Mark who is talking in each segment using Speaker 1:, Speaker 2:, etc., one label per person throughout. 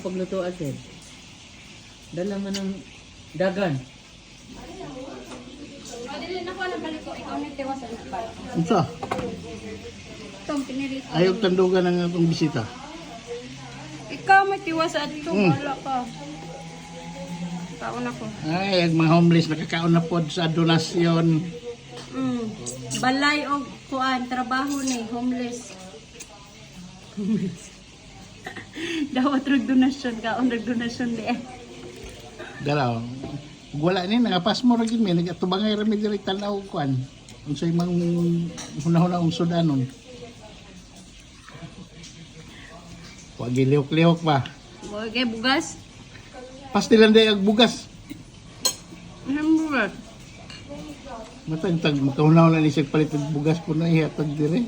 Speaker 1: Pagluto asin. Dala man ng dagan.
Speaker 2: Dili na ko lang balik ko ikaw ni tiwas sa ispal.
Speaker 3: Unsa?
Speaker 2: Tong pinilit.
Speaker 3: Ayaw tandugan ng atong bisita.
Speaker 2: Ikaw may tiwas at wala ka. Kaon ako.
Speaker 3: Ay, ang mga homeless nakakaon na pod sa donasyon.
Speaker 2: Balay og kuan trabaho ni homeless. Dawat rog donasyon kaon rog donasyon di.
Speaker 3: Galaw. Wala ni nagapas mo ra gid mi nagatubangay ra mi diri tan-aw kuan. Unsay mang hunahuna ang sudanon. Wa giliok-liok ba?
Speaker 2: Wa kay bugas.
Speaker 3: Pastilan day ag bugas.
Speaker 2: Anong bugas?
Speaker 3: Matag tag makahunaw na ni siya palit og bugas po na ihatag dire.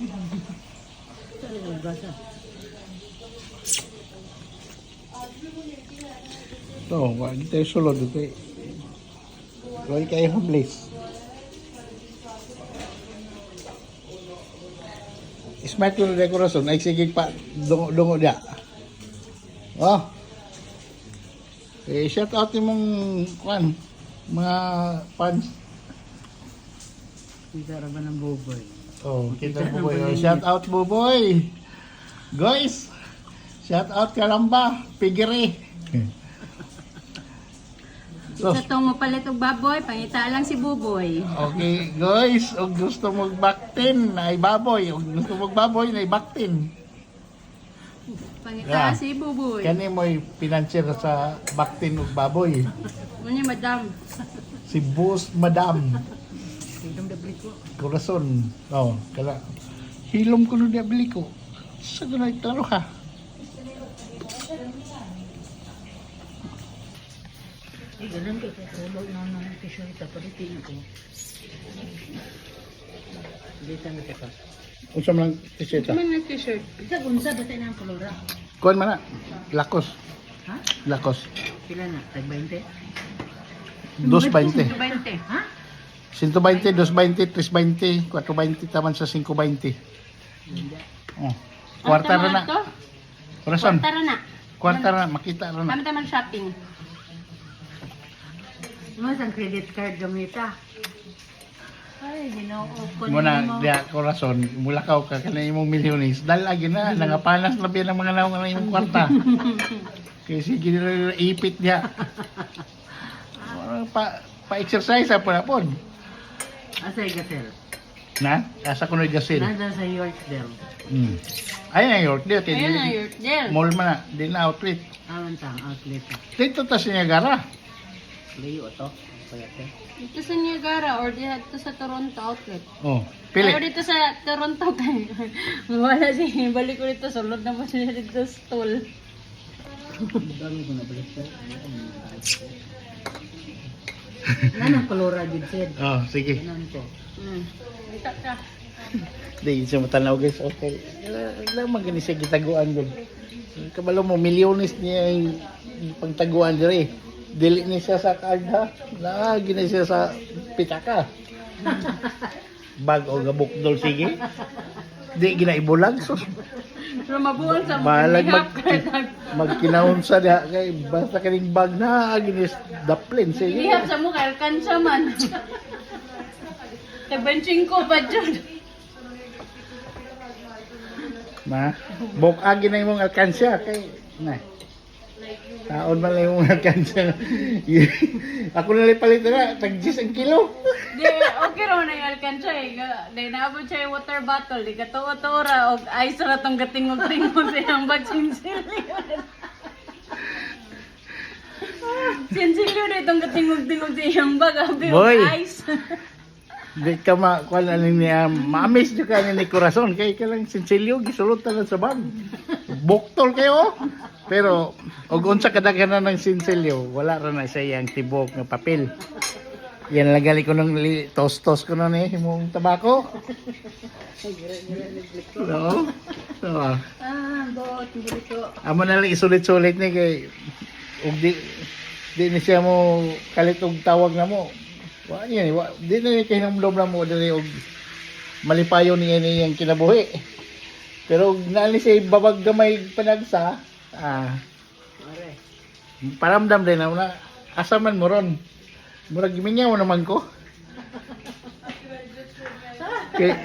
Speaker 3: To, wa di tayo sulod kay. Roy kay homeless. Smart yung dekorasyon. Ay sige pa. Dungo dia. Oh. Shout out yung mong mga fans.
Speaker 1: Kita ra ba ng buboy?
Speaker 3: Oh, kita Buboy. Oh, shout out Buboy. Guys. Shout out Kalamba. Pigiri.
Speaker 2: Sa tong mapalit og baboy, pangita lang si Buboy.
Speaker 3: Okay, guys, og gusto mo baktin ay baboy, og gusto mo baboy na baktin.
Speaker 2: Pangita
Speaker 3: Yeah.
Speaker 2: si Buboy.
Speaker 3: Kani mo'y financier sa baktin og baboy.
Speaker 2: Muni madam.
Speaker 3: Si Boss Madam
Speaker 1: Hidom da bliko.
Speaker 3: Corazon. Oh, kala. Hilom ko no di bili ko. Sa gunay taro ha.
Speaker 1: Ay, ganun ko. Kulo na ng t-shirt. Palitin ko. Dito na ka.
Speaker 3: Unsa man t-shirt.
Speaker 2: Man na t-shirt.
Speaker 1: Isa gunsa ba tayo ng kolora?
Speaker 3: Kuan man na. Lakos.
Speaker 1: Ha?
Speaker 3: Lakos.
Speaker 1: Sila na? Tag 20?
Speaker 3: 220.
Speaker 1: 20. Ha?
Speaker 3: 120, 220, 320, 420 taman sa 520. Oh. Kwarta ra na. Corazon.
Speaker 2: Tara na.
Speaker 3: Kwarta ra na, makita ra na.
Speaker 2: Kami taman shopping.
Speaker 1: Mas ang credit card gamita. Ay, ginoo ko
Speaker 3: Muna diya Corazon, mula ka kanay imong milyones. Dahil lagi na nangapanas labi ng mga naong imong kwarta. Kaya sige nila ipit diya. Pa-exercise pa na pod.
Speaker 1: Asa gasel?
Speaker 3: Na? Asa ko na gasil.
Speaker 1: Nasa sa Yorkdale.
Speaker 3: Ay na Yorkdale.
Speaker 2: Ayun na, Yorkdale.
Speaker 3: Mall man na. Di na outlet.
Speaker 1: Awan tang outlet.
Speaker 3: Dito ta sa Niagara.
Speaker 1: Layo to. Payate.
Speaker 2: Dito sa Niagara or dito sa Toronto outlet.
Speaker 3: Oh,
Speaker 2: Pero
Speaker 3: pili.
Speaker 2: dito sa Toronto kay wala si balik ko dito sulod na mo siya dito sa stall.
Speaker 1: Dami ko na balik ko. Nanang kolora gid said.
Speaker 3: Oh, sige.
Speaker 1: Ganun ko.
Speaker 2: Dito ka.
Speaker 3: Di siya matanaw guys. Okay. Wala man gani siya gitaguan gud. Kabalo mo milyones niya yung pagtaguan diri. Dili ni siya sa card ha. Lagi na siya sa pitaka. Bag o gabukdol sige. Di ginaibulag so
Speaker 2: Pero mabuon sa
Speaker 3: balag
Speaker 2: hap
Speaker 3: magkinahon sa diha kay basta kaning bag na ginis daplin sige.
Speaker 2: Ihap sa mo kay alkansa man. Tabenching ko pa jud.
Speaker 3: Ma, bok agi na imong alkansya kay na. Taon man lang imong alkansya. Ako na lang palit na tag 10 ang kilo.
Speaker 2: Di okay ra na yung alkansa eh. Dahil naabot siya yung water bottle. Di katuwa-tuwa og ice ra tong gatingog-tingog sa iyang bag sinsilyo. Sinsilyo na itong gatingog-tingog sa iyang bag. Abi
Speaker 3: Boy.
Speaker 2: og ice.
Speaker 3: Di ka kuan aning niya maamis jud ka ni Corazon kay ka lang sinsilyo gisulod ta lang sa bag. Boktol kayo. Pero og unsa kadaghanan ng sinsilyo, wala ra na sa iyang tibok nga papel. Yan lang gali ko ng tostos ko na ni imong tabako. No. So,
Speaker 2: Bot, hindi ko.
Speaker 3: amo na lang isulit-sulit ni kay og di ni siya mo kalit og tawag na mo. Wa yan, di na ni kahinamdom na mo dili og malipayo niya niyang kinabuhi. Pero naali siya babag gamay panagsa, Paramdam din na asa man mo ron. Murag gimingaw naman ko. Kay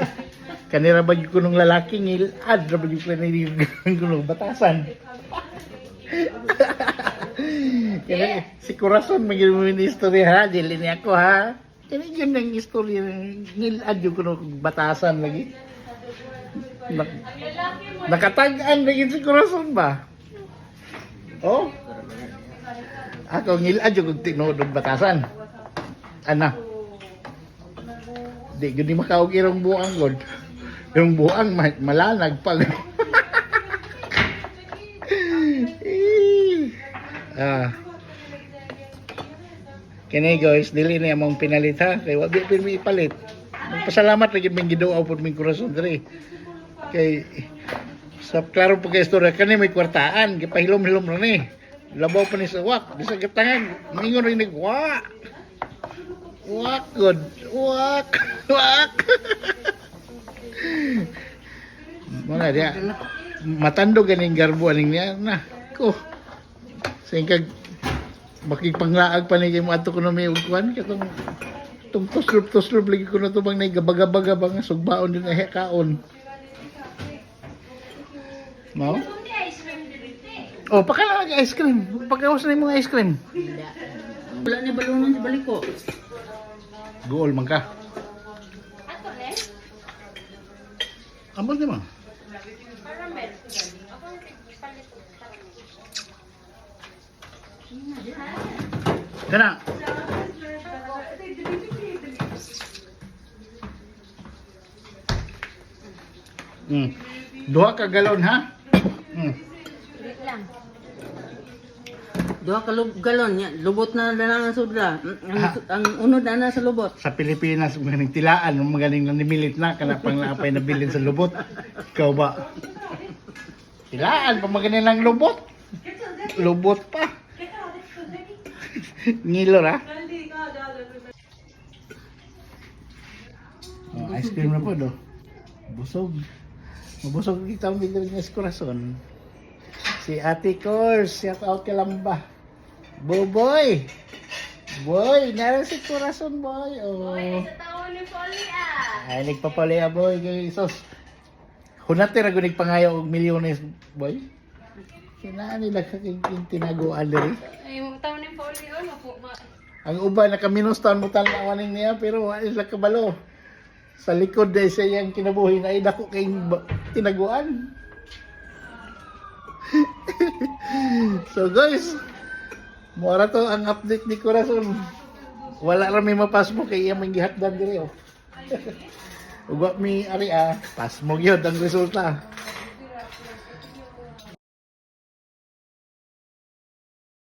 Speaker 3: kanira ba yung kunong lalaki ngilad ra ba yung kunong batasan. Kaya si Corazon magiging istorya ha, dili ni ako ha. Kaya yun ang istorya ngilad yung kunong batasan lagi. Nakatagaan lagi si Corazon ba? Oh? Ako ngilad yung tinod ng batasan. Ana? Di gud ni makaog irong buang god. Yung buang malanag pag. Kini guys, dili na among pinalit ha. Kay wa mi ipalit. Magpasalamat lagi ming giduaw pud ming Corazon diri. Kay sa klaro pag istorya kani may kwartaan, gipahilom-hilom ra ni. Labaw pa ni sa wak, di sa gatangan, mingon rin nag-wak. Wak, good. Wak. Wak. Muna dia. Matando ganing garbo aning niya na. Ko. Singkag makipanglaag pa ni kay mo ato kuno may ugwan katong tung tuslup lagi kuno to bang nay gabagabag bang sugbaon din ay kaon. No? Oh, pakala ice cream. Pagkawas na yung mga ice cream.
Speaker 1: Wala ni balunan sa balik ko.
Speaker 3: Goal man ka. Ambot di ba? Kana. Duha ka galon ha?
Speaker 1: Duha ka galon niya, lubot na lang ang sudra. Ang unod na sa lubot.
Speaker 3: Sa Pilipinas, magaling tilaan, magaling nanimilit na, kana pang naapay na bilin sa lubot. Ikaw ba? Tilaan, pag magaling lang lubot. Lubot pa. Ngilo ra. Oh, ice cream na po do. Busog. Mabusog kita ang bigyan ng Corazon. Si Ate Cors, shout out ka lang ba? Boy! Boy, naran si Corazon boy. Oh. Ay, nagpapali boy. Sos. Hunati ra gunig pangayo og milyones boy. Kinaan nila kaking tinaguan diri.
Speaker 2: Ay, mo taon ni Pauli po.
Speaker 3: Ang uban nakaminos taon mo talawaning niya pero wala sila kabalo. Sa likod dahil sa iyang kinabuhi na dako kay tinaguan. So guys, mura to ang update ni Corazon. Wala ra may mapasmo kay iyang gihatdan diri oh. Ugwa mi ari pas mo gyud ang resulta.